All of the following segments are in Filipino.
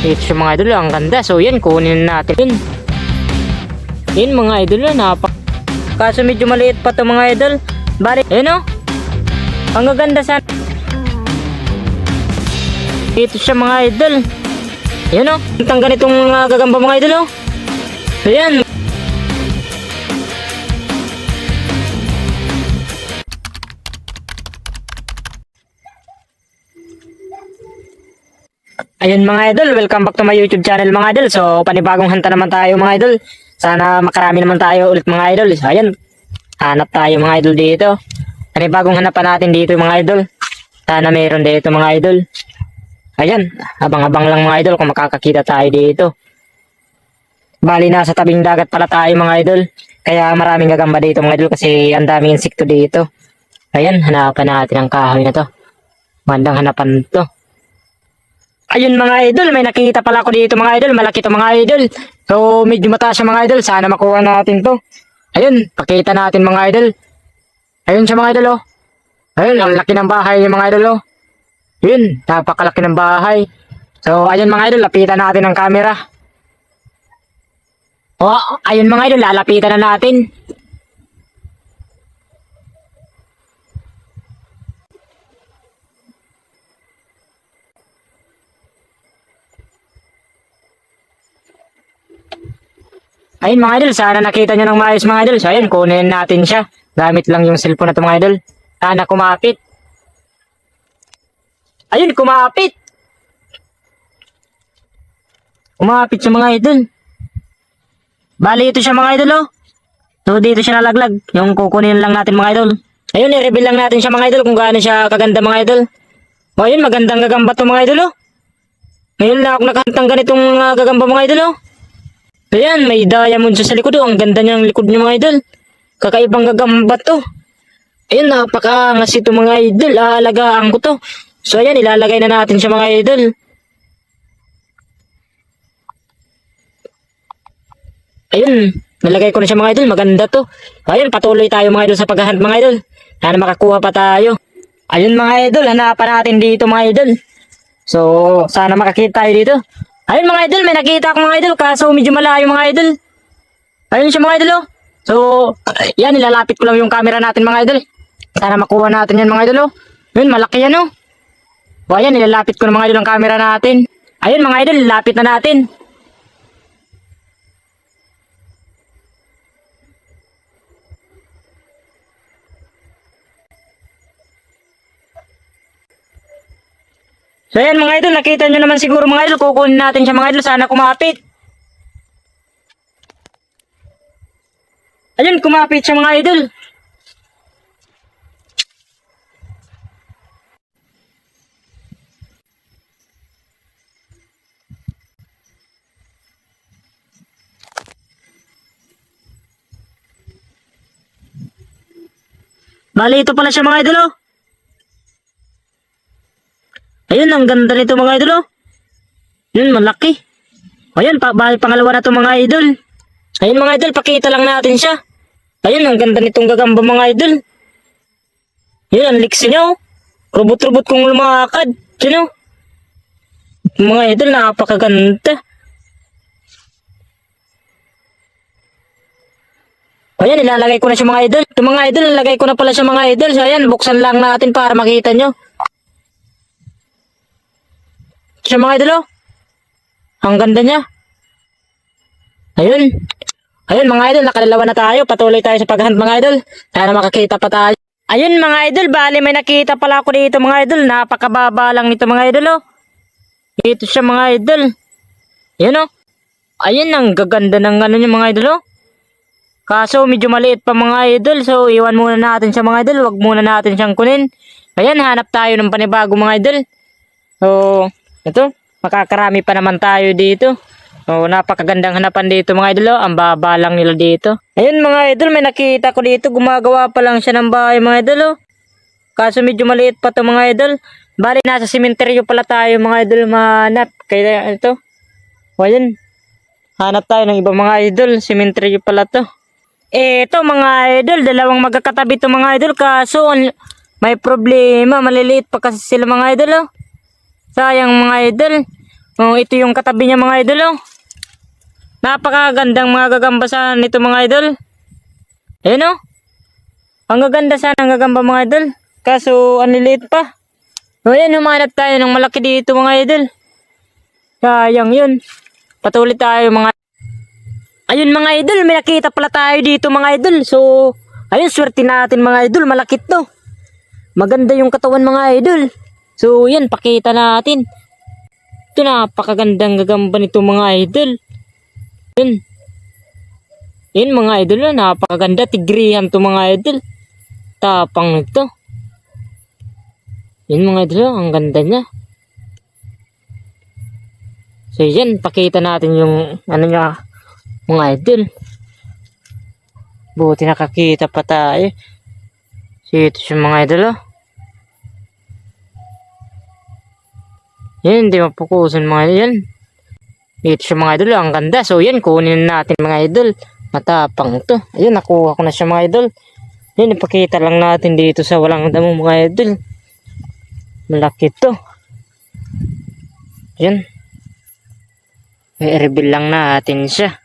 Ito siya mga idol, ang ganda. So yan, kunin natin yun. Yun mga idol, kaso medyo maliit pa to mga idol. Bali, yun o. Ang gaganda sa... Ito siya mga idol. Yun o. Ang ganitong gagamba mga idol o. So yan. Ayun mga idol, welcome back to my YouTube channel mga idol. So panibagong hanta naman tayo mga idol. Sana makarami naman tayo ulit mga idol. So ayan, hanap tayo mga idol dito. Panibagong hanapan natin dito mga idol. Sana mayroon dito mga idol. Ayan, abang-abang lang mga idol kung makakakita tayo dito. Bali nasa tabing dagat pala tayo mga idol. Kaya maraming gagamba dito mga idol kasi ang daming insekto dito. Ayan, hanapan natin ang kahoy na to. Magandang hanapan to. Ayun mga idol, may nakikita pala ako dito mga idol. Malaki to mga idol. So medyo mataas siya mga idol. Sana makuha natin to. Ayun, pakita natin mga idol. Ayun siya mga idol oh. Ayun, ang laki ng bahay mga idol oh. Yun, napakalaki ng bahay. So ayun mga idol, lapitan natin ang camera. Oh, ayun mga idol, lalapitan na natin. Ayun mga idol, sana nakita nyo ng maayos mga idol. So ayun, kunin natin siya. Gamit lang yung cellphone na ito mga idol. Sana kumapit. Ayun, kumapit. Kumapit siya mga idol. Bali ito siya mga idol oh. So dito siya nalaglag. Yung kukunin lang natin mga idol. Ayun, i-reveal lang natin siya mga idol kung gaano siya kaganda mga idol. O ayun, magandang gagamba to mga idol oh. Ngayon na ako nakahantang ganitong gagamba mga idol oh. Ayan, may diamond sa likod oh. Ang ganda niya ng likod niya mga idol. Kakaibang gagamba to. Ayun, napakaangas ito mga idol. Aalagaan ko to. So ayan, ilalagay na natin siya mga idol. Ayun, nalagay ko na siya mga idol. Maganda to. Ayun, patuloy tayo mga idol sa paghahunt mga idol. Sana makakuha pa tayo. Ayun mga idol, hanapan natin dito mga idol. So, sana makakita tayo dito. Ayun mga idol, may nakita ako mga idol. Kaso medyo malayo mga idol. Ayun siya mga idol oh. So, yan, nilalapit ko lang yung camera natin mga idol. Sana makuha natin yan mga idol oh. Yun, malaki yan oh. O ayan, nilalapit ko na mga idol ang camera natin. Ayun mga idol, lapit na natin. So ayan mga idol, nakita nyo naman siguro mga idol. Kukunin natin siya mga idol, sana kumapit. Ayun, kumapit siya mga idol. Bali, ito pala siya mga idol oh. Ayun, ang ganda nito mga idol oh. Yun, malaki. Ayun, bali pangalawa na ito mga idol. Ayun mga idol, pakita lang natin siya. Ayun, ang ganda nitong gagamba mga idol. Yun, ang liksi niya oh. Robot-robot kong lumakad. Yun oh. Mga idol, napakaganda. Ayan, ilalagay ko na siya mga idol. Ito mga idol, ilalagay ko na pala siya mga idol. So ayan, buksan lang natin para makita nyo. Siya mga idol oh. Ang ganda niya. Ayun. Ayun mga idol, nakadalawa na tayo. Patuloy tayo sa paghunt mga idol. Sana makakita pa tayo. Ayun mga idol, bali may nakita pala ako dito mga idol. Napakababa lang nito mga idol oh. Ito siya mga idol. Ayun oh. Ayun, ang gaganda ng ano niya mga idol oh. Kaso medyo maliit pa mga idol. So iwan muna natin siya mga idol. Wag muna natin siyang kunin. Ayan, hanap tayo ng panibago mga idol. So ito, makakarami pa naman tayo dito. So napakagandang hanapan dito mga idol oh. Ang baba lang nila dito. Ayun mga idol, may nakita ko dito. Gumagawa pa lang siya ng bahay mga idol oh. Kaso medyo maliit pa to mga idol. Bali nasa sementeryo pala tayo mga idol mahanap. Kaya ito. O ayun, hanap tayo ng ibang mga idol. Sementeryo pala to. Eto mga idol, dalawang magkakatabi to mga idol. Kaso may problema, maliliit pa kasi sila mga idol oh. Sayang mga idol. Oh, ito yung katabi niya mga idol oh. Napakagandang mga gagambasan nito mga idol. Ayun oh. Ang gaganda sana ang gagamba mga idol. Kaso ang liliit pa. O yan, humanap tayo ng malaki dito mga idol. Sayang yun. Patuloy tayo mga. Ayun mga idol, may nakita pala tayo dito mga idol. So, ayun, swerte natin mga idol, malaki to. Maganda yung katawan mga idol. So, yan, pakita natin. Ito, napakagandang gagamba nito mga idol. Yun. Yun mga idol, napakaganda. Tigrihan to mga idol. Tapang nito. Yun mga idol, ang ganda niya. So, yan, pakita natin yung, ano niya, mga idol. Buti nakakita pa tayo. So, ito yung mga idol, oh. Yan, hindi mapukusan mga idol yan. Ito siya mga idol, ang ganda. So yan, kunin natin mga idol. Matapang to. Ayun, nakuha ko na siya mga idol. Yan, ipakita lang natin dito sa walang damo mga idol. Malaki to. Yan. I-reveal lang natin siya.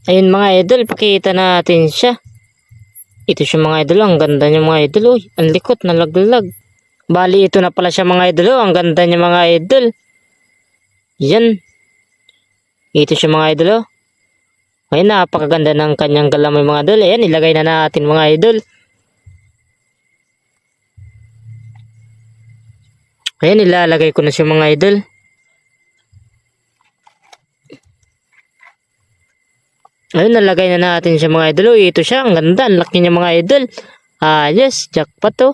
Ayun mga idol, ipakita natin siya. Ito siya mga idol, ang ganda niya mga idol. Uy, ang likot, nalaglag. Bali, ito na pala siya mga idol. Ang ganda niya mga idol. Yan. Ito siya mga idol. Ayun, napakaganda ng kanyang galamay mga idol. Ayan, ilagay na natin mga idol. Ayan, ilalagay ko na siya mga idol. Ayun, nalagay na natin siya mga idol. Ito siya, ang ganda. Ang laki niya mga idol. Yes, jackpot to.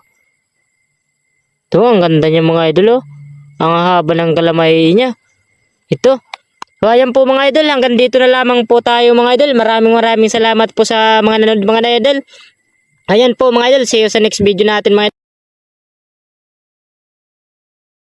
Ito, ang ganda niya mga idol. Ang haba ng galamay niya. Ito. So, ayan po mga idol. Hanggang dito na lamang po tayo mga idol. Maraming salamat po sa mga nanonood mga idol. Ayan po mga idol. See you sa next video natin mga idol.